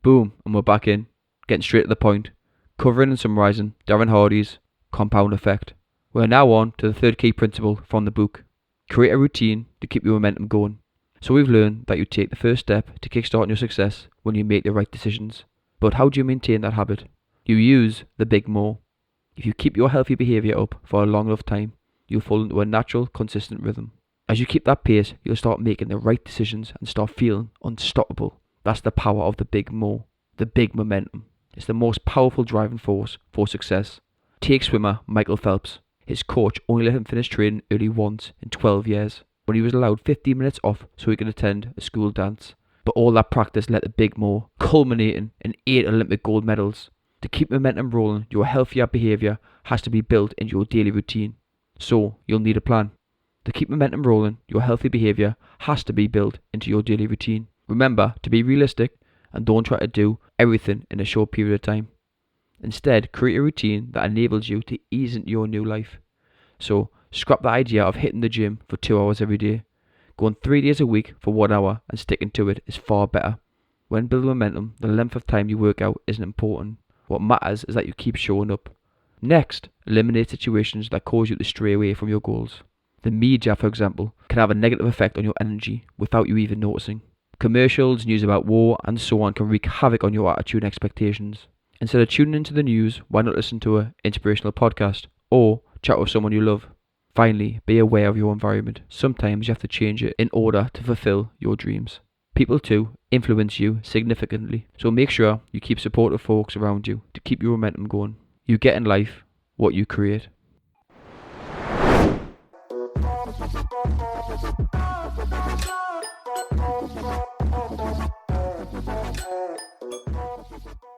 Boom, and we're back in, getting straight to the point, covering and summarising Darren Hardy's compound effect. We're now on to the third key principle from the book. Create a routine to keep your momentum going. So we've learned that you take the first step to kickstart your success when you make the right decisions. But how do you maintain that habit? You use the big more. If you keep your healthy behaviour up for a long enough time, you'll fall into a natural, consistent rhythm. As you keep that pace, you'll start making the right decisions and start feeling unstoppable. That's the power of the big more, the big momentum. It's the most powerful driving force for success. Take swimmer Michael Phelps. His coach only let him finish training early once in 12 years, when he was allowed 15 minutes off so he could attend a school dance. But all that practice led to big more, culminating in 8 Olympic gold medals. To keep momentum rolling, your healthier behaviour has to be built into your daily routine. So, you'll need a plan. To keep momentum rolling, your healthy behaviour has to be built into your daily routine. Remember to be realistic and don't try to do everything in a short period of time. Instead, create a routine that enables you to ease into your new life. So, scrap the idea of hitting the gym for 2 hours every day. Going 3 days a week for 1 hour and sticking to it is far better. When building momentum, the length of time you work out isn't important. What matters is that you keep showing up. Next, eliminate situations that cause you to stray away from your goals. The media, for example, can have a negative effect on your energy without you even noticing. Commercials, news about war, and so on can wreak havoc on your attitude and expectations. Instead of tuning into the news, why not listen to an inspirational podcast or chat with someone you love? Finally, be aware of your environment. Sometimes you have to change it in order to fulfill your dreams. People too influence you significantly, so make sure you keep supportive folks around you to keep your momentum going. You get in life what you create.